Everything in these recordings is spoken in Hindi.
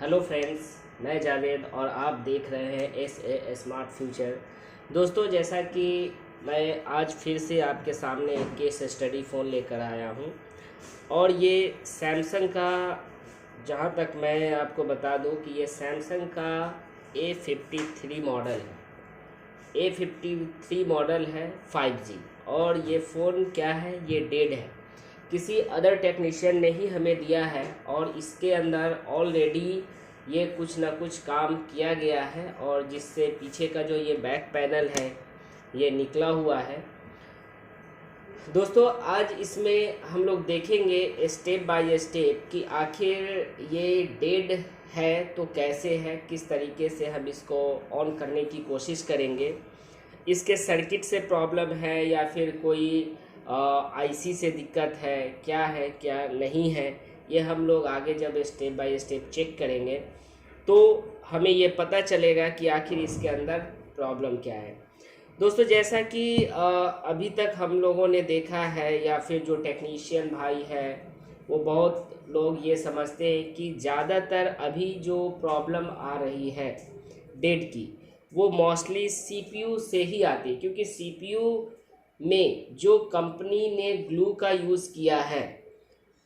हेलो फ्रेंड्स, मैं जावेद और आप देख रहे हैं ए स्मार्ट फ्यूचर। दोस्तों, जैसा कि मैं आज फिर से आपके सामने एक केस स्टडी फ़ोन लेकर आया हूं और ये सैमसंग का, जहां तक मैं आपको बता दूं कि ये सैमसंग का A53 मॉडल है। A53 मॉडल है 5G। और ये फ़ोन क्या है, ये डेड है, किसी अदर टेक्नीशियन ने ही हमें दिया है और इसके अंदर ऑलरेडी ये कुछ ना कुछ काम किया गया है और जिससे पीछे का जो ये बैक पैनल है ये निकला हुआ है। दोस्तों, आज इसमें हम लोग देखेंगे स्टेप बाय स्टेप कि आखिर ये डेड है तो कैसे है, किस तरीके से हम इसको ऑन करने की कोशिश करेंगे। इसके सर्किट से प्रॉब्लम है या फिर कोई आईसी से दिक्कत है क्या नहीं है, ये हम लोग आगे जब स्टेप बाय स्टेप चेक करेंगे तो हमें ये पता चलेगा कि आखिर इसके अंदर प्रॉब्लम क्या है। दोस्तों, जैसा कि अभी तक हम लोगों ने देखा है या फिर जो टेक्नीशियन भाई है वो बहुत लोग ये समझते हैं कि ज़्यादातर अभी जो प्रॉब्लम आ रही है डेड की, वो मोस्टली सीपीयू से ही आती है, क्योंकि सीपीयू में जो कंपनी ने ग्लू का यूज़ किया है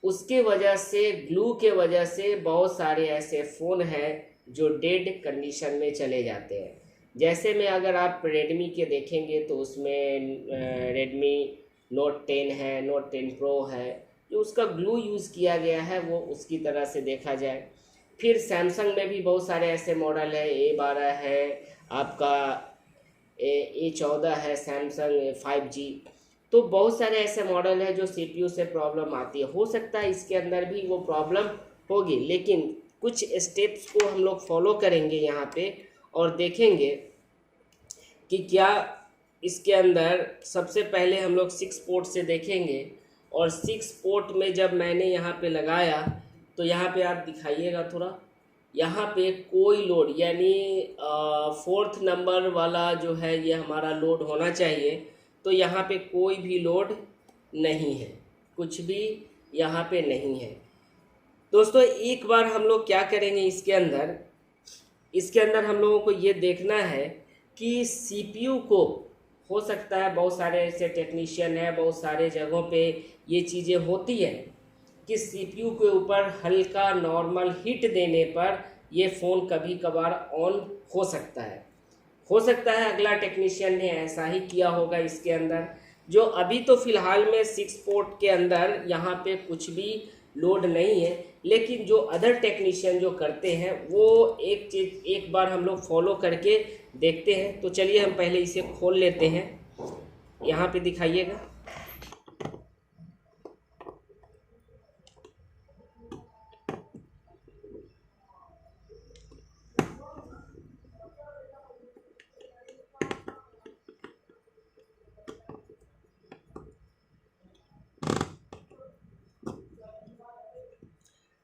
उसके वजह से, ग्लू के वजह से बहुत सारे ऐसे फ़ोन हैं जो डेड कंडीशन में चले जाते हैं। जैसे में अगर आप रेडमी के देखेंगे तो उसमें रेडमी नोट 10 है, नोट 10 प्रो है, जो उसका ग्लू यूज़ किया गया है वो उसकी तरह से देखा जाए। फिर सैमसंग में भी बहुत सारे ऐसे मॉडल है, A12 है, आपका A14 है, सैमसंग 5G। तो बहुत सारे ऐसे मॉडल है जो सीपीयू से प्रॉब्लम आती है। हो सकता है इसके अंदर भी वो प्रॉब्लम होगी, लेकिन कुछ स्टेप्स को हम लोग फॉलो करेंगे यहाँ पे और देखेंगे कि क्या इसके अंदर। सबसे पहले हम लोग 6 पोर्ट से देखेंगे और 6 पोर्ट में जब मैंने यहाँ पे लगाया तो यहाँ पे आप दिखाइएगा थोड़ा, यहाँ पे कोई लोड, यानी 4th नंबर वाला जो है ये हमारा लोड होना चाहिए, तो यहाँ पे कोई भी लोड नहीं है, कुछ भी यहाँ पे नहीं है। दोस्तों, एक बार हम लोग क्या करेंगे, इसके अंदर हम लोगों को ये देखना है कि सीपीयू को, हो सकता है बहुत सारे ऐसे टेक्नीशियन है, बहुत सारे जगहों पे ये चीज़ें होती है कि सीपीयू के ऊपर हल्का नॉर्मल हीट देने पर ये फ़ोन कभी कभार ऑन हो सकता है। हो सकता है अगला टेक्नीशियन ने ऐसा ही किया होगा इसके अंदर। जो अभी तो फ़िलहाल में 6 पोर्ट के अंदर यहाँ पे कुछ भी लोड नहीं है, लेकिन जो अदर टेक्नीशियन जो करते हैं वो एक चीज़ एक बार हम लोग फॉलो करके देखते हैं। तो चलिए हम पहले इसे खोल लेते हैं। यहाँ पे दिखाइएगा।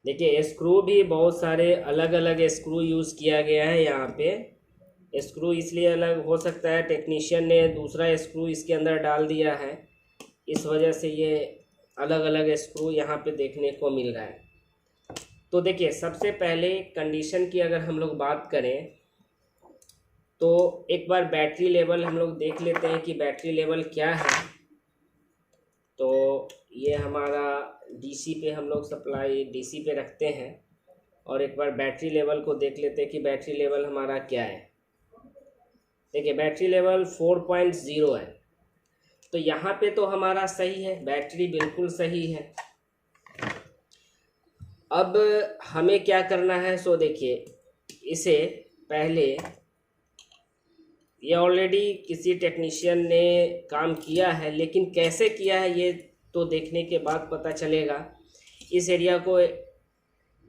देखिए, स्क्रू भी बहुत सारे अलग अलग स्क्रू यूज़ किया गया है। यहाँ पे स्क्रू इसलिए अलग हो सकता है, टेक्नीशियन ने दूसरा स्क्रू इसके अंदर डाल दिया है, इस वजह से ये अलग अलग स्क्रू यहाँ पे देखने को मिल रहा है। तो देखिए, सबसे पहले कंडीशन की अगर हम लोग बात करें तो एक बार बैटरी लेवल हम लोग देख लेते हैं कि बैटरी लेवल क्या है। तो ये हमारा डीसी पे, हम लोग सप्लाई डीसी पे रखते हैं और एक बार बैटरी लेवल को देख लेते हैं कि बैटरी लेवल हमारा क्या है। देखिए, बैटरी लेवल 4.0 है, तो यहाँ पे तो हमारा सही है, बैटरी बिल्कुल सही है। अब हमें क्या करना है, सो देखिए, इसे पहले, ये ऑलरेडी किसी टेक्नीशियन ने काम किया है, लेकिन कैसे किया है ये तो देखने के बाद पता चलेगा। इस एरिया को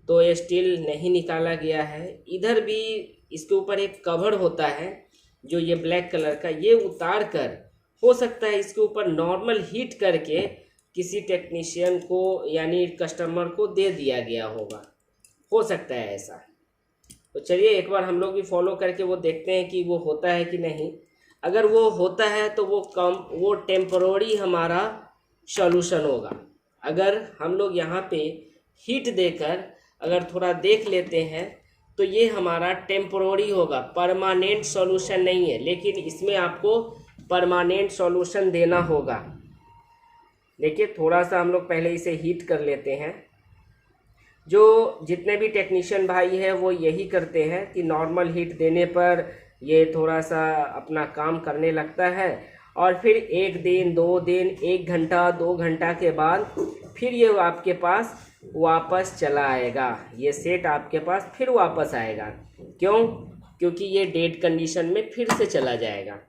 तो ये स्टील नहीं निकाला गया है, इधर भी इसके ऊपर एक कवर होता है जो ये ब्लैक कलर का, ये उतार कर, हो सकता है इसके ऊपर नॉर्मल हीट करके किसी टेक्नीशियन को यानी कस्टमर को दे दिया गया होगा, हो सकता है ऐसा। तो चलिए एक बार हम लोग भी फॉलो करके वो देखते हैं कि वो होता है कि नहीं। अगर वो होता है तो वो टेम्पररी हमारा सॉल्यूशन होगा। अगर हम लोग यहाँ पे हीट देकर अगर थोड़ा देख लेते हैं तो ये हमारा टेम्पोररी होगा, परमानेंट सॉल्यूशन नहीं है, लेकिन इसमें आपको परमानेंट सॉल्यूशन देना होगा। देखिए थोड़ा सा हम लोग पहले इसे हीट कर लेते हैं। जो जितने भी टेक्नीशियन भाई हैं वो यही करते हैं कि नॉर्मल हीट देने पर ये थोड़ा सा अपना काम करने लगता है, और फिर 1 दिन 2 दिन 1 घंटा 2 घंटा के बाद फिर ये आपके पास वापस चला आएगा, ये सेट आपके पास फिर वापस आएगा। क्यों? क्योंकि ये डेड कंडीशन में फिर से चला जाएगा।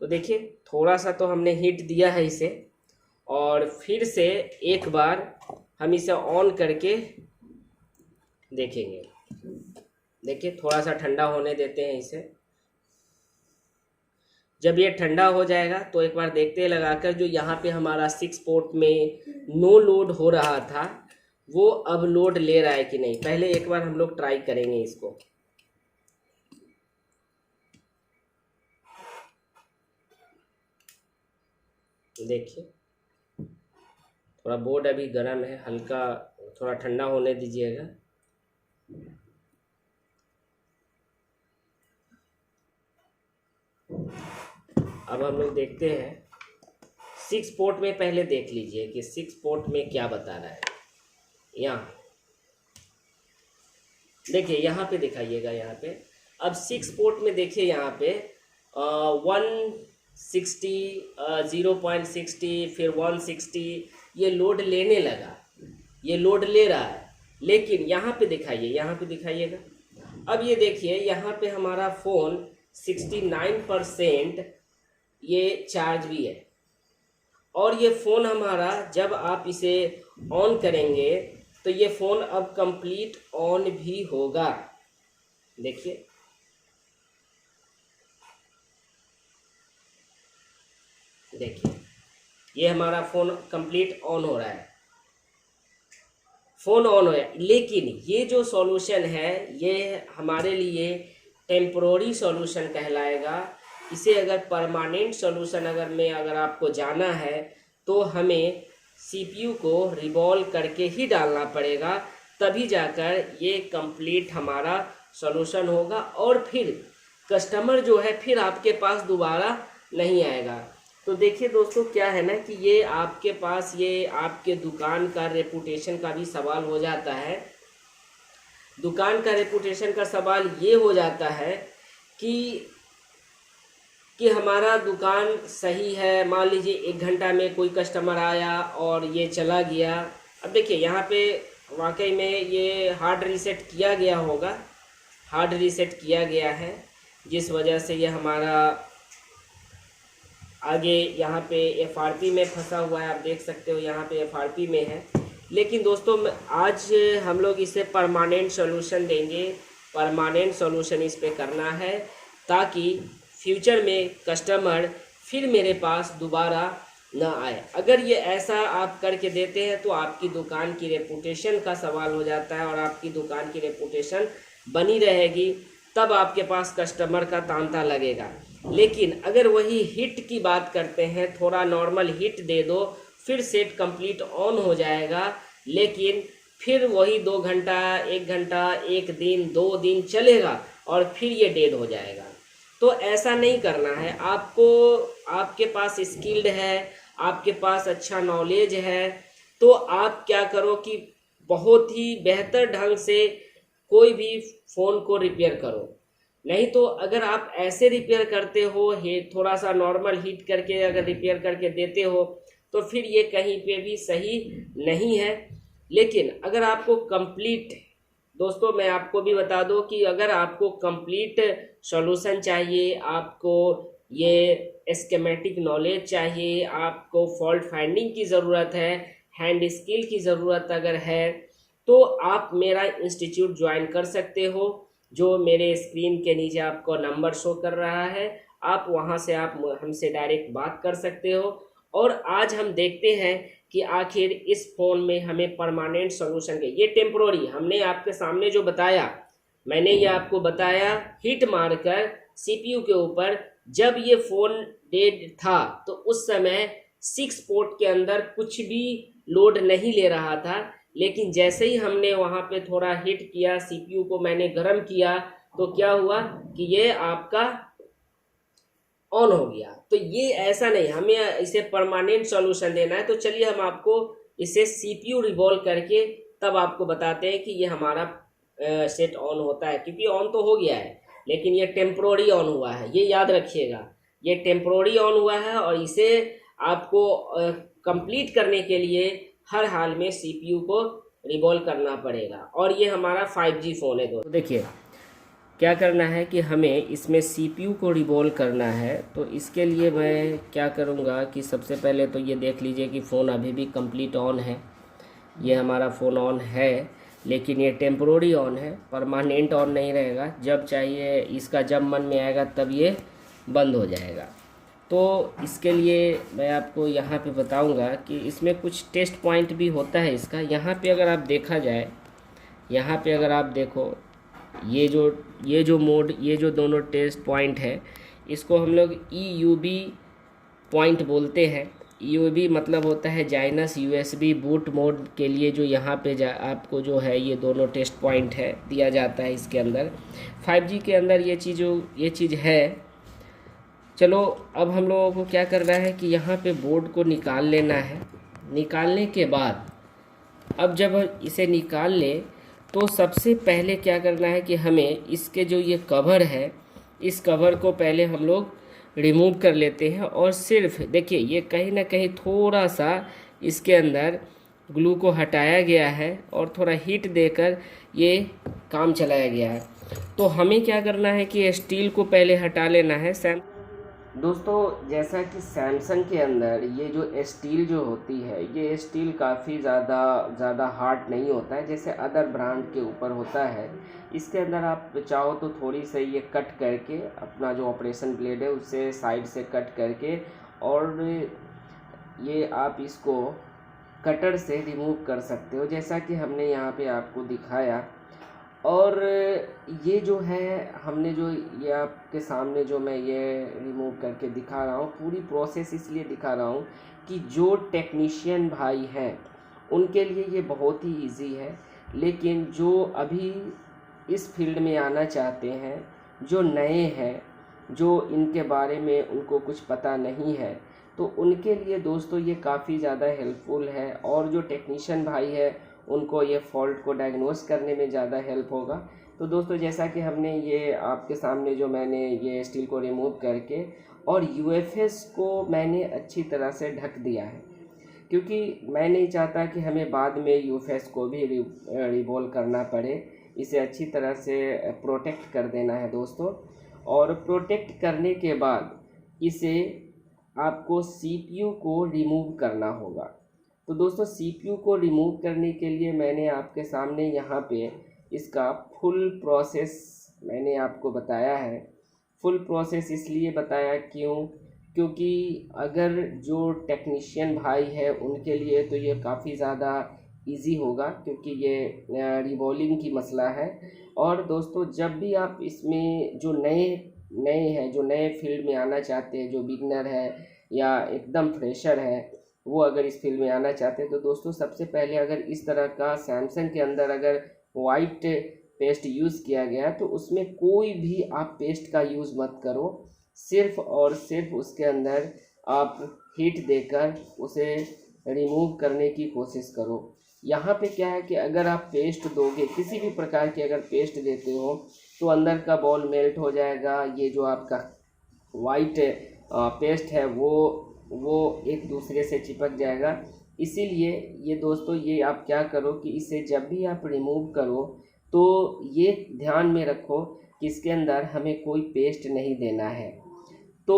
तो देखिए थोड़ा सा तो हमने हीट दिया है इसे, और फिर से एक बार हम इसे ऑन करके देखेंगे। देखिए थोड़ा सा ठंडा होने देते हैं इसे। जब ये ठंडा हो जाएगा तो एक बार देखते हैं लगाकर, जो यहाँ पे हमारा 6 पोर्ट में नो लोड हो रहा था वो अब लोड ले रहा है कि नहीं। पहले एक बार हम लोग ट्राई करेंगे इसको। देखिए थोड़ा बोर्ड अभी गर्म है, हल्का थोड़ा ठंडा होने दीजिएगा। अब हम लोग देखते हैं 6 पोर्ट में, पहले देख लीजिए कि 6 पोर्ट में क्या बता रहा है। यहाँ देखिए, यहाँ पे दिखाइएगा, यहाँ पे अब 6 पोर्ट में देखिए यहाँ पे 160 0.60 फिर 160 ये लोड लेने लगा, ये लोड ले रहा है। लेकिन यहाँ पे दिखाइए, यहाँ पे दिखाइएगा। अब ये देखिए यहाँ पे हमारा फ़ोन 69% ये चार्ज भी है, और ये फ़ोन हमारा जब आप इसे ऑन करेंगे तो ये फ़ोन अब कंप्लीट ऑन भी होगा। देखिए देखिए ये हमारा फ़ोन कंप्लीट ऑन हो रहा है, फ़ोन ऑन हो रहा है। लेकिन ये जो सॉल्यूशन है ये हमारे लिए टेम्पोररी सॉल्यूशन कहलाएगा। इसे अगर परमानेंट सॉल्यूशन अगर आपको जाना है तो हमें सीपीयू को रिवॉल्व करके ही डालना पड़ेगा, तभी जाकर ये कंप्लीट हमारा सॉल्यूशन होगा, और फिर कस्टमर जो है फिर आपके पास दोबारा नहीं आएगा। तो देखिए दोस्तों क्या है ना कि ये आपके पास ये आपके दुकान का रेपुटेशन का भी सवाल हो जाता है। दुकान का रेपुटेशन का सवाल ये हो जाता है कि हमारा दुकान सही है। मान लीजिए 1 घंटा में कोई कस्टमर आया और ये चला गया। अब देखिए यहाँ पे वाकई में ये हार्ड रीसेट किया गया होगा, हार्ड रीसेट किया गया है, जिस वजह से ये हमारा आगे यहाँ पे एफआरपी में फंसा हुआ है। आप देख सकते हो यहाँ पे एफआरपी में है। लेकिन दोस्तों आज हम लोग इसे परमानेंट सॉल्यूशन देंगे, परमानेंट सॉल्यूशन इस पे करना है, ताकि फ्यूचर में कस्टमर फिर मेरे पास दोबारा ना आए। अगर ये ऐसा आप करके देते हैं तो आपकी दुकान की रेपुटेशन का सवाल हो जाता है, और आपकी दुकान की रेपुटेशन बनी रहेगी, तब आपके पास कस्टमर का तांता लगेगा। लेकिन अगर वही हिट की बात करते हैं, थोड़ा नॉर्मल हिट दे दो, फिर सेट कंप्लीट ऑन हो जाएगा, लेकिन फिर वही 2 घंटा 1 घंटा 1 दिन 2 दिन चलेगा और फिर ये डेड हो जाएगा। तो ऐसा नहीं करना है आपको। आपके पास स्किल्ड है, आपके पास अच्छा नॉलेज है, तो आप क्या करो कि बहुत ही बेहतर ढंग से कोई भी फ़ोन को रिपेयर करो। नहीं तो अगर आप ऐसे रिपेयर करते हो, थोड़ा सा नॉर्मल हीट करके अगर रिपेयर करके देते हो, तो फिर ये कहीं पे भी सही नहीं है। लेकिन अगर आपको कंप्लीट, दोस्तों मैं आपको भी बता दूं कि अगर आपको कंप्लीट सॉल्यूशन चाहिए, आपको ये स्कीमेटिक नॉलेज चाहिए, आपको फॉल्ट फाइंडिंग की ज़रूरत है, हैंड स्किल की ज़रूरत अगर है, तो आप मेरा इंस्टीट्यूट ज्वाइन कर सकते हो, जो मेरे स्क्रीन के नीचे आपको नंबर शो कर रहा है। आप वहां से आप हमसे डायरेक्ट बात कर सकते हो। और आज हम देखते हैं कि आखिर इस फ़ोन में हमें परमानेंट सॉल्यूशन के, ये टेम्प्रोरी हमने आपके सामने जो बताया, मैंने ये आपको बताया हिट मारकर सीपीयू के ऊपर। जब ये फ़ोन डेड था तो उस समय 6 पोर्ट के अंदर कुछ भी लोड नहीं ले रहा था, लेकिन जैसे ही हमने वहाँ पे थोड़ा हीट किया, सीपीयू को मैंने गर्म किया, तो क्या हुआ कि ये आपका ऑन हो गया। तो ये ऐसा नहीं, हमें इसे परमानेंट सॉल्यूशन देना है। तो चलिए हम आपको इसे सीपीयू रिवॉल्व करके तब आपको बताते हैं कि ये हमारा सेट ऑन होता है, क्योंकि ऑन तो हो गया है लेकिन ये टेम्प्रोरी ऑन हुआ है, ये याद रखिएगा, ये टेम्प्रोरी ऑन हुआ है। और इसे आपको कंप्लीट करने के लिए हर हाल में सीपीयू को रिवॉल्व करना पड़ेगा। और ये हमारा 5G फ़ोन है दोस्तों। देखिए क्या करना है कि हमें इसमें सीपीयू को रिवॉल्व करना है। तो इसके लिए मैं क्या करूँगा कि सबसे पहले तो ये देख लीजिए कि फ़ोन अभी भी कंप्लीट ऑन है। ये हमारा फ़ोन ऑन है, लेकिन ये टेम्प्रोरी ऑन है, परमानेंट ऑन नहीं रहेगा। जब चाहिए इसका, जब मन में आएगा तब ये बंद हो जाएगा। तो इसके लिए मैं आपको यहाँ पे बताऊँगा कि इसमें कुछ टेस्ट पॉइंट भी होता है इसका। यहाँ पे अगर आप देखा जाए, यहाँ पे अगर आप देखो, ये जो मोड, ये जो दोनों टेस्ट पॉइंट है, इसको हम लोग EUB पॉइंट बोलते हैं। EUB मतलब होता है जाइनस USB बूट मोड के लिए जो यहाँ पे आपको जो है ये दोनों टेस्ट पॉइंट है दिया जाता है इसके अंदर। 5G के अंदर ये चीज़ है। चलो अब हम लोगों को क्या करना है कि यहाँ पे बोर्ड को निकाल लेना है। निकालने के बाद अब जब इसे निकाल लें तो सबसे पहले क्या करना है कि हमें इसके जो ये कवर है, इस कवर को पहले हम लोग रिमूव कर लेते हैं। और सिर्फ देखिए ये कहीं ना कहीं थोड़ा सा इसके अंदर ग्लू को हटाया गया है और थोड़ा हीट देकर ये काम चलाया गया है। तो हमें क्या करना है कि स्टील को पहले हटा लेना है। दोस्तों जैसा कि सैमसंग के अंदर ये जो स्टील जो होती है, ये स्टील काफ़ी ज़्यादा हार्ड नहीं होता है जैसे अदर ब्रांड के ऊपर होता है। इसके अंदर आप चाहो तो थोड़ी सी ये कट करके, अपना जो ऑपरेशन ब्लेड है उससे साइड से कट करके, और ये आप इसको कटर से रिमूव कर सकते हो, जैसा कि हमने यहाँ पे आपको दिखाया। और ये जो है हमने जो ये आपके सामने जो मैं ये रिमूव करके दिखा रहा हूँ, पूरी प्रोसेस इसलिए दिखा रहा हूँ कि जो टेक्नीशियन भाई हैं उनके लिए ये बहुत ही इजी है। लेकिन जो अभी इस फील्ड में आना चाहते हैं, जो नए हैं, जो इनके बारे में उनको कुछ पता नहीं है, तो उनके लिए दोस्तों ये काफ़ी ज़्यादा हेल्पफुल है। और जो टेक्नीशियन भाई है उनको ये फॉल्ट को डायग्नोस करने में ज़्यादा हेल्प होगा। तो दोस्तों जैसा कि हमने ये आपके सामने जो मैंने ये स्टील को रिमूव करके और UFS को मैंने अच्छी तरह से ढक दिया है, क्योंकि मैं नहीं चाहता कि हमें बाद में UFS को भी रिवॉल्व करना पड़े। इसे अच्छी तरह से प्रोटेक्ट कर देना है दोस्तों। और प्रोटेक्ट करने के बाद इसे आपको CPU को रिमूव करना होगा। तो दोस्तों CPU को रिमूव करने के लिए मैंने आपके सामने यहाँ पे इसका फुल प्रोसेस मैंने आपको बताया है। फुल प्रोसेस इसलिए बताया क्योंकि अगर जो टेक्नीशियन भाई है उनके लिए तो ये काफ़ी ज़्यादा इजी होगा, क्योंकि ये रिवॉल्विंग की मसला है। और दोस्तों जब भी आप इसमें जो नए हैं, जो नए फील्ड में आना चाहते हैं, जो बिगनर है या एकदम फ्रेशर है, वो अगर इस फील्ड में आना चाहते हैं तो दोस्तों सबसे पहले अगर इस तरह का सैमसंग के अंदर अगर वाइट पेस्ट यूज़ किया गया तो उसमें कोई भी आप पेस्ट का यूज़ मत करो। सिर्फ और सिर्फ उसके अंदर आप हीट देकर उसे रिमूव करने की कोशिश करो। यहाँ पे क्या है कि अगर आप पेस्ट दोगे, किसी भी प्रकार की अगर पेस्ट देते हो, तो अंदर का बॉल मेल्ट हो जाएगा। ये जो आपका वाइट पेस्ट है वो एक दूसरे से चिपक जाएगा। इसीलिए ये दोस्तों ये आप क्या करो कि इसे जब भी आप रिमूव करो तो ये ध्यान में रखो कि इसके अंदर हमें कोई पेस्ट नहीं देना है। तो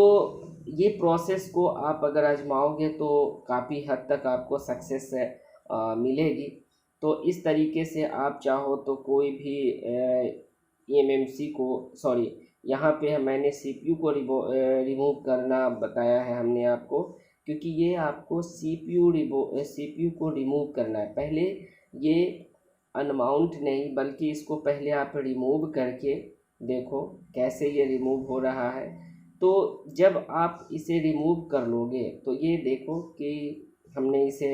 ये प्रोसेस को आप अगर आजमाओगे तो काफ़ी हद तक आपको सक्सेस मिलेगी। तो इस तरीके से आप चाहो तो कोई भी MMC को, सॉरी यहाँ पे मैंने CPU को रिमूव करना बताया है हमने आपको, क्योंकि ये आपको CPU को रिमूव करना है। पहले ये अनमाउंट नहीं, बल्कि इसको पहले आप रिमूव करके देखो कैसे ये रिमूव हो रहा है। तो जब आप इसे रिमूव कर लोगे तो ये देखो कि हमने इसे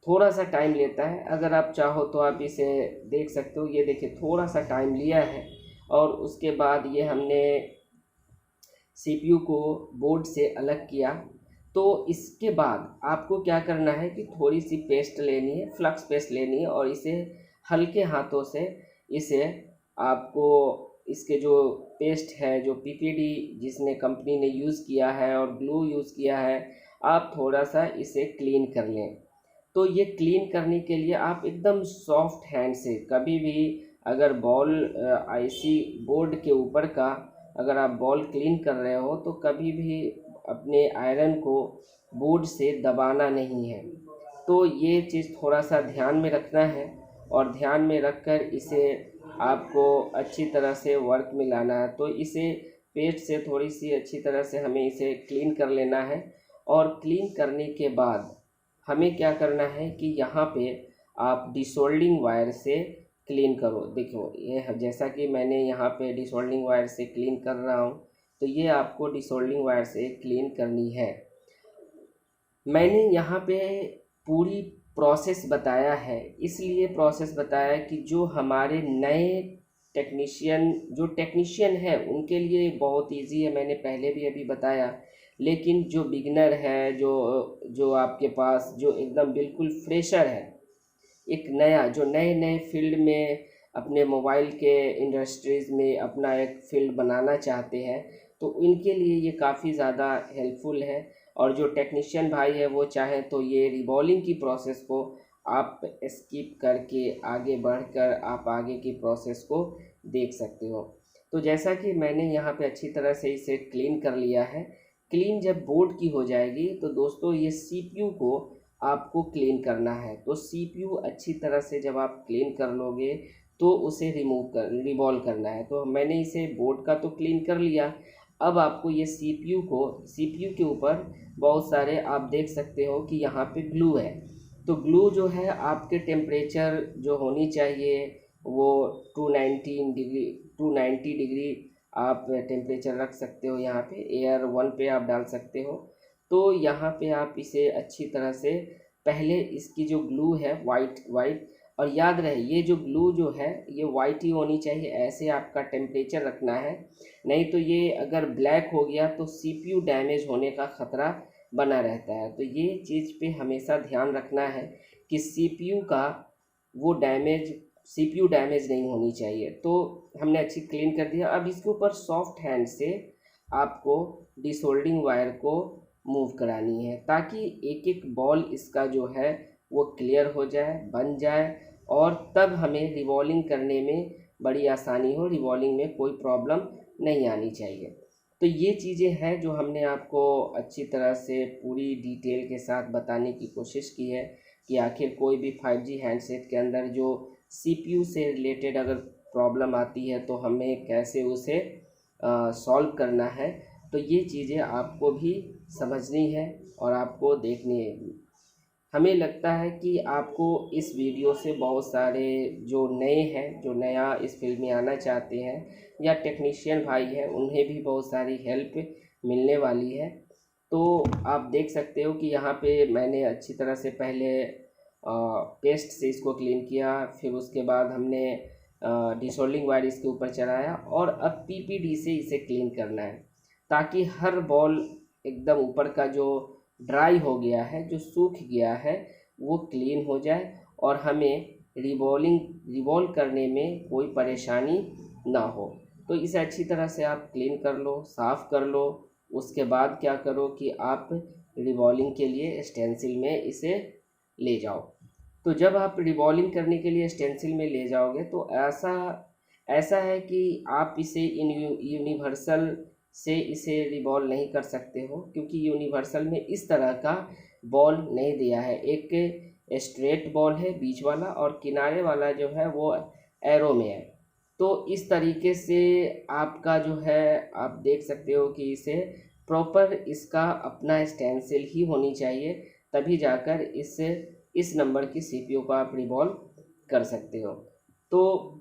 थोड़ा सा टाइम लेता है। अगर आप चाहो तो आप इसे देख सकते हो, ये देखिए थोड़ा सा टाइम लिया है। और उसके बाद ये हमने सीपीयू को बोर्ड से अलग किया। तो इसके बाद आपको क्या करना है कि थोड़ी सी पेस्ट लेनी है, फ्लक्स पेस्ट लेनी है, और इसे हल्के हाथों से इसे आपको इसके जो पेस्ट है, जो पीपीडी जिसने कंपनी ने यूज़ किया है और ग्लू यूज़ किया है, आप थोड़ा सा इसे क्लीन कर लें। तो ये क्लीन करने के लिए आप एकदम सॉफ्ट हैंड से, कभी भी अगर बॉल आईसी बोर्ड के ऊपर का अगर आप बॉल क्लीन कर रहे हो तो कभी भी अपने आयरन को बोर्ड से दबाना नहीं है। तो ये चीज़ थोड़ा सा ध्यान में रखना है, और ध्यान में रख कर इसे आपको अच्छी तरह से वर्क में लाना है। तो इसे पेस्ट से थोड़ी सी अच्छी तरह से हमें इसे क्लीन कर लेना है। और क्लीन करने के बाद हमें क्या करना है कि यहाँ पे आप डिसोल्डिंग वायर से क्लीन करो। देखो ये जैसा कि मैंने यहाँ पे डिसोल्डिंग वायर से क्लीन कर रहा हूँ, तो ये आपको डिसोल्डिंग वायर से क्लीन करनी है। मैंने यहाँ पे पूरी प्रोसेस बताया है, इसलिए प्रोसेस बताया कि जो हमारे नए टेक्नीशियन है उनके लिए बहुत इजी है, मैंने पहले भी अभी बताया। लेकिन जो बिगनर है, जो जो आपके पास जो एकदम बिल्कुल फ्रेशर है, एक नया जो नए नए फील्ड में अपने मोबाइल के इंडस्ट्रीज़ में अपना एक फील्ड बनाना चाहते हैं, तो इनके लिए ये काफ़ी ज़्यादा हेल्पफुल है। और जो टेक्नीशियन भाई है वो चाहे तो ये रिबॉलिंग की प्रोसेस को आप स्किप करके आगे बढ़कर आप आगे की प्रोसेस को देख सकते हो। तो जैसा कि मैंने यहाँ पे अच्छी तरह से इसे क्लीन कर लिया है। क्लीन जब बोर्ड की हो जाएगी तो दोस्तों ये सीपीयू को आपको क्लीन करना है। तो सीपीयू अच्छी तरह से जब आप क्लीन कर लोगे तो उसे रिवॉल्व करना है। तो मैंने इसे बोर्ड का तो क्लीन कर लिया। अब आपको ये सीपीयू के ऊपर बहुत सारे आप देख सकते हो कि यहाँ पे ग्लू है। तो ग्लू जो है आपके टेम्परेचर जो होनी चाहिए वो 290 डिग्री आप टेम्परेचर रख सकते हो। यहाँ पे एयर 1 पे आप डाल सकते हो। तो यहाँ पे आप इसे अच्छी तरह से पहले इसकी जो ग्लू है वाइट, और याद रहे ये जो ग्लू जो है ये वाइट ही होनी चाहिए, ऐसे आपका टेम्परेचर रखना है। नहीं तो ये अगर ब्लैक हो गया तो सीपीयू डैमेज होने का ख़तरा बना रहता है। तो ये चीज़ पे हमेशा ध्यान रखना है कि सीपीयू डैमेज नहीं होनी चाहिए। तो हमने अच्छी क्लीन कर दिया। अब इसके ऊपर सॉफ्ट हैंड से आपको डिसोल्डिंग वायर को मूव करानी है, ताकि एक एक बॉल इसका जो है वो क्लियर हो जाए, बन जाए, और तब हमें रिवॉल्विंग करने में बड़ी आसानी हो, रिवॉल्विंग में कोई प्रॉब्लम नहीं आनी चाहिए। तो ये चीज़ें हैं जो हमने आपको अच्छी तरह से पूरी डिटेल के साथ बताने की कोशिश की है कि आखिर कोई भी 5G हैंडसेट के अंदर जो सीपीयू से रिलेटेड अगर प्रॉब्लम आती है तो हमें कैसे उसे सॉल्व करना है। तो ये चीज़ें आपको भी समझनी है और आपको देखनी है। हमें लगता है कि आपको इस वीडियो से बहुत सारे जो नए हैं, जो नया इस फील्ड में आना चाहते हैं, या टेक्नीशियन भाई हैं, उन्हें भी बहुत सारी हेल्प मिलने वाली है। तो आप देख सकते हो कि यहाँ पे मैंने अच्छी तरह से पहले पेस्ट से इसको क्लीन किया, फिर उसके बाद हमने डिसोल्डिंग वायर इसके ऊपर चढ़ाया, और अब पीपीडी से इसे क्लीन करना है, ताकि हर बॉल एकदम ऊपर का जो ड्राई हो गया है, जो सूख गया है, वो क्लीन हो जाए और हमें रिवॉल्व करने में कोई परेशानी ना हो। तो इसे अच्छी तरह से आप क्लीन कर लो, साफ़ कर लो। उसके बाद क्या करो कि आप रिवॉल्विंग के लिए स्टेंसिल में इसे ले जाओ। तो जब आप रिवॉल्विंग करने के लिए स्टेंसिल में ले जाओगे तो ऐसा है कि आप इसे यूनिवर्सल से इसे रिवॉल्व नहीं कर सकते हो, क्योंकि यूनिवर्सल में इस तरह का बॉल नहीं दिया है। एक स्ट्रेट बॉल है बीच वाला, और किनारे वाला जो है वो एरो में है। तो इस तरीके से आपका जो है आप देख सकते हो कि इसे प्रॉपर इसका अपना स्टेंसिल ही होनी चाहिए, तभी जाकर इस नंबर की सीपीयू को आप रिवॉल्व कर सकते हो। तो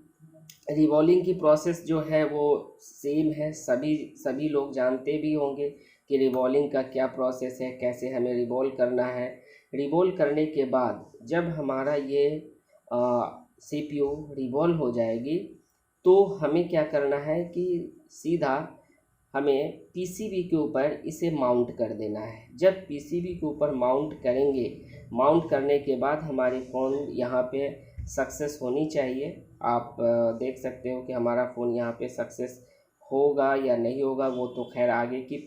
रिवॉल्विंग की प्रोसेस जो है वो सेम है, सभी लोग जानते भी होंगे कि रिवॉल्विंग का क्या प्रोसेस है, कैसे हमें रिवॉल्व करना है। रिवॉल्व करने के बाद जब हमारा ये CPU रिवॉल्व हो जाएगी तो हमें क्या करना है कि सीधा हमें PCB के ऊपर इसे माउंट कर देना है। जब PCB के ऊपर माउंट करेंगे, माउंट करने के बाद हमारी फ़ोन यहाँ पे सक्सेस होनी चाहिए। आप देख सकते हो कि हमारा फ़ोन यहाँ पे सक्सेस होगा या नहीं होगा, वो तो खैर आगे की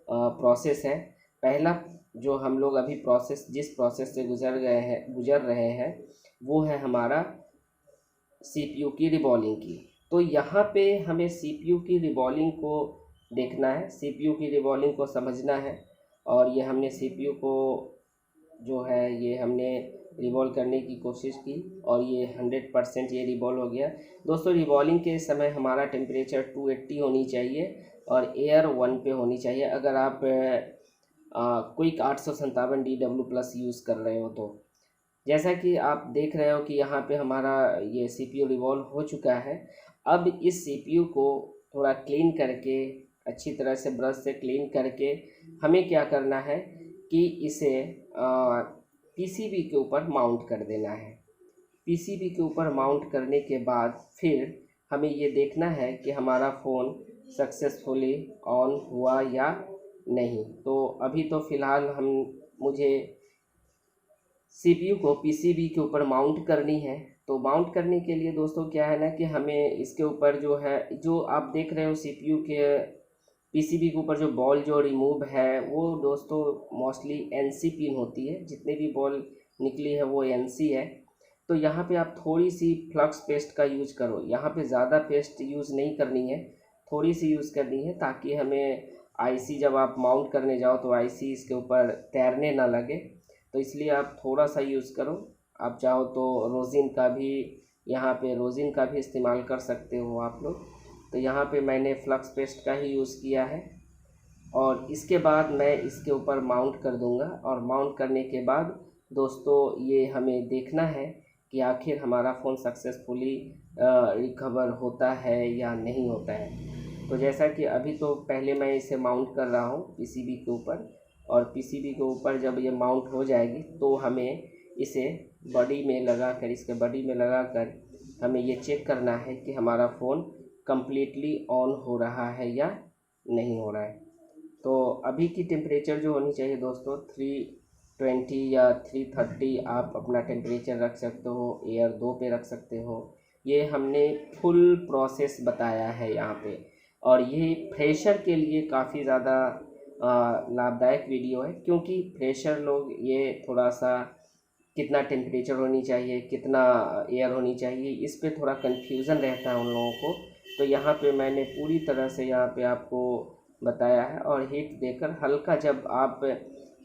प्रोसेस है। पहला जो हम लोग अभी जिस प्रोसेस से गुजर रहे हैं वो है हमारा CPU की रिवॉल्विंग की। तो यहाँ पे हमें CPU की रिवॉल्विंग को देखना है, CPU की रिवॉल्विंग को समझना है। और ये हमने CPU को जो है ये हमने रिवॉल्व करने की कोशिश की और ये 100% ये रिवॉल्व हो गया। दोस्तों रिवॉल्विंग के समय हमारा टेम्परेचर 280 होनी चाहिए और एयर 1 पे होनी चाहिए। अगर आप क्विक 857DW+ यूज़ कर रहे हो तो जैसा कि आप देख रहे हो कि यहाँ पे हमारा ये CPU रिवॉल्व हो चुका है। अब इस CPU को थोड़ा क्लीन करके, अच्छी तरह से ब्रश से क्लीन करके हमें क्या करना है कि इसे PCB के ऊपर माउंट कर देना है। PCB के ऊपर माउंट करने के बाद फिर हमें ये देखना है कि हमारा फ़ोन सक्सेसफुली ऑन हुआ या नहीं। तो अभी तो फ़िलहाल मुझे CPU को PCB के ऊपर माउंट करनी है। तो माउंट करने के लिए दोस्तों क्या है ना कि हमें इसके ऊपर जो आप देख रहे हो CPU के PCB के ऊपर जो बॉल जो रिमूव है वो दोस्तों मोस्टली NC पिन होती है। जितने भी बॉल निकली है वो NC है। तो यहाँ पे आप थोड़ी सी फ्लक्स पेस्ट का यूज करो। यहाँ पे ज़्यादा पेस्ट यूज़ नहीं करनी है, थोड़ी सी यूज़ करनी है ताकि हमें IC जब आप माउंट करने जाओ तो IC इसके ऊपर तैरने ना लगे। तो इसलिए आप थोड़ा सा यूज़ करो। आप चाहो तो रोज़िन का भी इस्तेमाल कर सकते हो आप लोग। तो यहाँ पे मैंने फ्लक्स पेस्ट का ही यूज़ किया है और इसके बाद मैं इसके ऊपर माउंट कर दूँगा। और माउंट करने के बाद दोस्तों ये हमें देखना है कि आखिर हमारा फ़ोन सक्सेसफुली रिकवर होता है या नहीं होता है। तो जैसा कि अभी तो पहले मैं इसे माउंट कर रहा हूँ PCB के ऊपर, और PCB के ऊपर जब ये माउंट हो जाएगी तो हमें इसे इसके बॉडी में लगाकर हमें ये चेक करना है कि हमारा फ़ोन कम्प्लीटली ऑन हो रहा है या नहीं हो रहा है। तो अभी की टेम्परेचर जो होनी चाहिए दोस्तों 320 या 330 आप अपना टेम्परेचर रख सकते हो, एयर 2 पे रख सकते हो। ये हमने फुल प्रोसेस बताया है यहाँ पे, और ये फ्रेशर के लिए काफ़ी ज़्यादा लाभदायक वीडियो है, क्योंकि फ्रेशर लोग ये थोड़ा सा कितना टेम्परेचर होनी चाहिए, कितना एयर होनी चाहिए, इस पे थोड़ा कन्फ्यूज़न रहता है उन लोगों को। तो यहाँ पे मैंने पूरी तरह से यहाँ पे आपको बताया है। और हीट देकर हल्का जब आप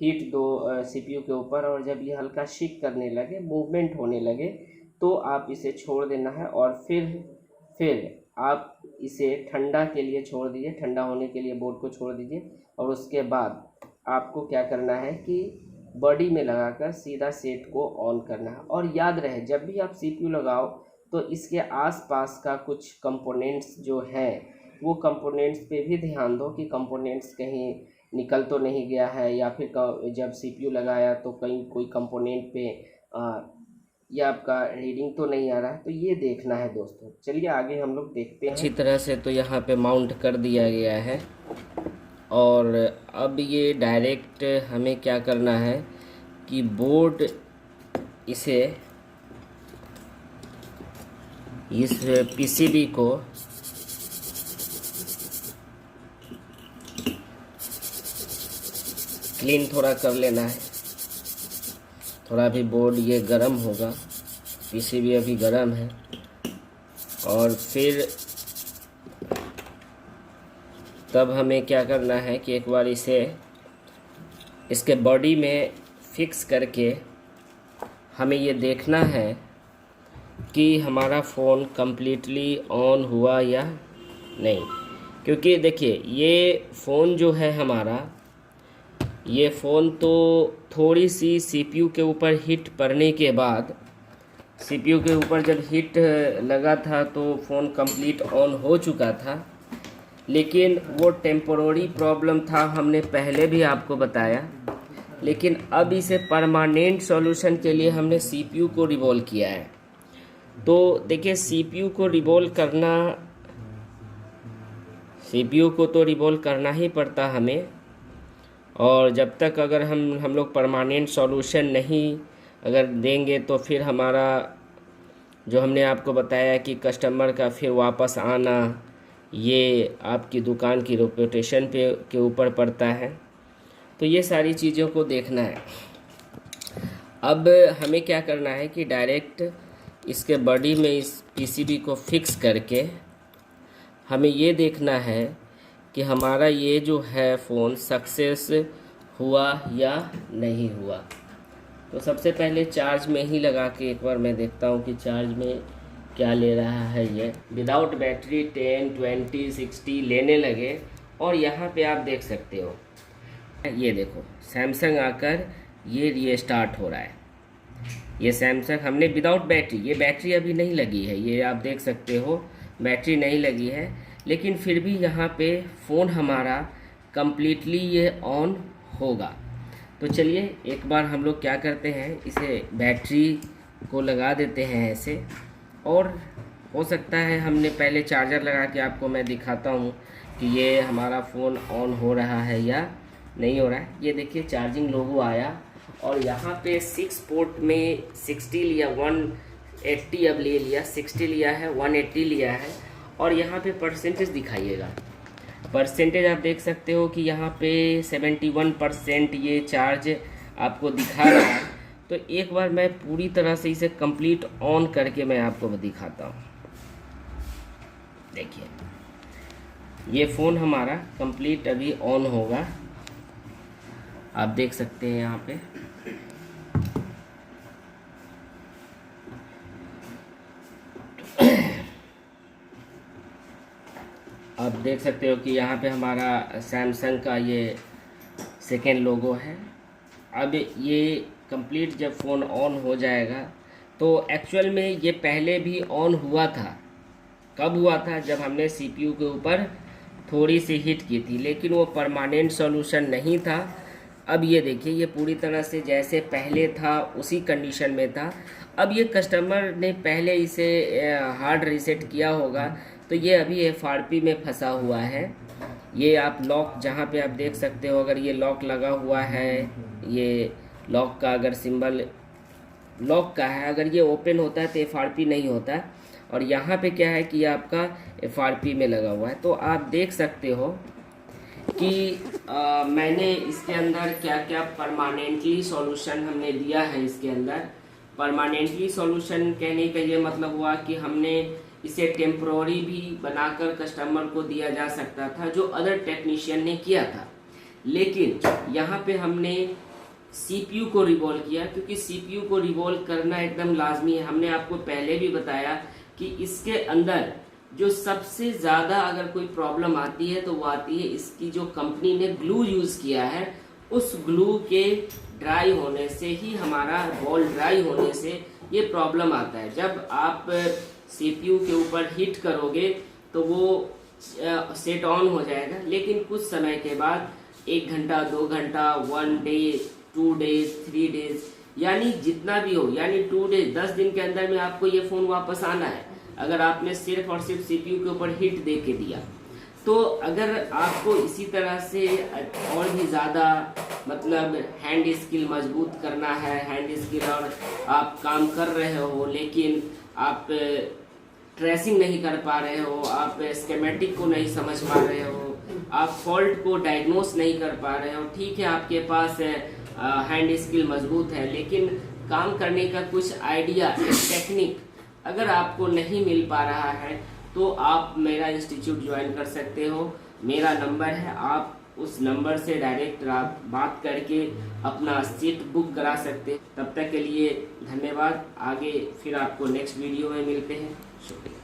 हीट दो CPU के ऊपर, और जब ये हल्का शिक करने लगे, मूवमेंट होने लगे, तो आप इसे छोड़ देना है। और फिर आप इसे ठंडा के लिए छोड़ दीजिए, ठंडा होने के लिए बोर्ड को छोड़ दीजिए। और उसके बाद आपको क्या करना है कि बॉडी में लगाकर सीधा सेट को ऑन करना है। और याद रहे जब भी आप CPU लगाओ तो इसके आसपास का कुछ कंपोनेंट्स जो है वो कंपोनेंट्स पे भी ध्यान दो कि कंपोनेंट्स कहीं निकल तो नहीं गया है, या फिर जब CPU लगाया तो कहीं कोई कंपोनेंट पे या आपका रीडिंग तो नहीं आ रहा है। तो ये देखना है दोस्तों। चलिए आगे हम लोग देखते हैं। अच्छी तरह से तो यहाँ पे माउंट कर दिया गया है, और अब ये डायरेक्ट हमें क्या करना है कि बोर्ड इस PCB को क्लीन थोड़ा कर लेना है। थोड़ा भी बोर्ड ये गर्म होगा, PCB अभी गर्म है। और फिर तब हमें क्या करना है कि एक बार इसके बॉडी में फिक्स करके हमें ये देखना है कि हमारा फ़ोन कम्प्लीटली ऑन हुआ या नहीं। क्योंकि देखिए ये फ़ोन जो है हमारा, ये फ़ोन तो थोड़ी सी CPU के ऊपर हिट पड़ने के बाद, CPU के ऊपर जब हिट लगा था तो फ़ोन कंप्लीट ऑन हो चुका था। लेकिन वो टेम्पोररी प्रॉब्लम था, हमने पहले भी आपको बताया लेकिन अब इसे परमानेंट सॉल्यूशन के लिए हमने सीपीयू को रिवॉल्व किया है। तो देखिए सीपीयू को तो रिवॉल्व करना ही पड़ता हमें, और जब तक अगर हम लोग परमानेंट सॉल्यूशन नहीं अगर देंगे तो फिर हमारा जो हमने आपको बताया कि कस्टमर का फिर वापस आना, ये आपकी दुकान की रेपुटेशन के ऊपर पड़ता है। तो ये सारी चीज़ों को देखना है। अब हमें क्या करना है कि डायरेक्ट इसके बॉडी में इस पीसीबी को फिक्स करके हमें ये देखना है कि हमारा ये जो है फ़ोन सक्सेस हुआ या नहीं हुआ। तो सबसे पहले चार्ज में ही लगा के एक बार मैं देखता हूँ कि चार्ज में क्या ले रहा है। ये विदाउट बैटरी 10, 20, 60 लेने लगे, और यहाँ पे आप देख सकते हो, ये देखो सैमसंग आकर ये रीस्टार्ट हो रहा है। ये सैमसंग हमने विदाउट बैटरी, ये बैटरी अभी नहीं लगी है, ये आप देख सकते हो बैटरी नहीं लगी है, लेकिन फिर भी यहाँ पे फ़ोन हमारा कम्प्लीटली ये ऑन होगा। तो चलिए एक बार हम लोग क्या करते हैं, इसे बैटरी को लगा देते हैं ऐसे, और हो सकता है हमने पहले चार्जर लगा के आपको मैं दिखाता हूँ कि ये हमारा फ़ोन ऑन हो रहा है या नहीं हो रहा है। ये देखिए चार्जिंग लोगो आया, और यहाँ पे 6 पोर्ट में 60 लिया, 180 अब ले लिया, 60 लिया है, 180 लिया है, और यहाँ पे परसेंटेज दिखाइएगा। परसेंटेज आप देख सकते हो कि यहाँ पे 71% ये चार्ज आपको दिखा रहा है। तो एक बार मैं पूरी तरह से इसे कंप्लीट ऑन करके मैं आपको दिखाता हूँ। देखिए ये फ़ोन हमारा कंप्लीट अभी ऑन होगा, आप देख सकते हैं यहाँ पे। आप देख सकते हो कि यहाँ पे हमारा सैमसंग का ये सेकेंड लोगो है। अब ये कंप्लीट जब फ़ोन ऑन हो जाएगा, तो एक्चुअल में ये पहले भी ऑन हुआ था। कब हुआ था? जब हमने सीपीयू के ऊपर थोड़ी सी हिट की थी, लेकिन वो परमानेंट सॉल्यूशन नहीं था। अब ये देखिए ये पूरी तरह से जैसे पहले था उसी कंडीशन में था। अब ये कस्टमर ने पहले इसे हार्ड रीसेट किया होगा, तो ये अभी एफआरपी में फंसा हुआ है। ये आप लॉक जहाँ पे आप देख सकते हो, अगर ये लॉक लगा हुआ है, ये लॉक का अगर सिंबल लॉक का है, अगर ये ओपन होता है तो एफआरपी नहीं होता है, और यहाँ पे क्या है कि ये आपका एफआरपी में लगा हुआ है। तो आप देख सकते हो कि मैंने इसके अंदर क्या क्या परमानेंटली सॉल्यूशन हमने दिया है। इसके अंदर परमानेंटली सॉल्यूशन कहने का ये मतलब हुआ कि हमने इसे टेम्प्रोरी भी बनाकर कस्टमर को दिया जा सकता था, जो अदर टेक्नीशियन ने किया था। लेकिन यहाँ पे हमने सीपीयू को रिवॉल्व किया, क्योंकि सीपीयू को रिवॉल्व करना एकदम लाजमी है। हमने आपको पहले भी बताया कि इसके अंदर जो सबसे ज़्यादा अगर कोई प्रॉब्लम आती है तो वो आती है इसकी जो कंपनी ने ग्लू यूज़ किया है, उस ग्लू के ड्राई होने से ही, हमारा बॉल ड्राई होने से ये प्रॉब्लम आता है। जब आप सीपीयू के ऊपर हिट करोगे तो वो सेट ऑन हो जाएगा, लेकिन कुछ समय के बाद 1 घंटा, 2 घंटा, 1 डे, 2 डेज, 3 डेज, यानी जितना भी हो, यानी 2 डेज, 10 दिन के अंदर में आपको ये फ़ोन वापस आना है, अगर आपने सिर्फ और सिर्फ सीपीयू के ऊपर हिट दे के दिया। तो अगर आपको इसी तरह से और भी ज़्यादा मतलब हैंड स्किल मजबूत करना है, हैंड स्किल, और आप काम कर रहे हो लेकिन आप ट्रेसिंग नहीं कर पा रहे हो, आप स्कीमेटिक को नहीं समझ पा रहे हो, आप फॉल्ट को डायग्नोस नहीं कर पा रहे हो, ठीक है आपके पास हैंड स्किल मजबूत है, लेकिन काम करने का कुछ आइडिया, टेक्निक अगर आपको नहीं मिल पा रहा है, तो आप मेरा इंस्टीट्यूट ज्वाइन कर सकते हो। मेरा नंबर है, आप उस नंबर से डायरेक्ट आप बात करके अपना सीट बुक करा सकते हैं। तब तक के लिए धन्यवाद। आगे फिर आपको नेक्स्ट वीडियो में मिलते हैं। शुक्रिया।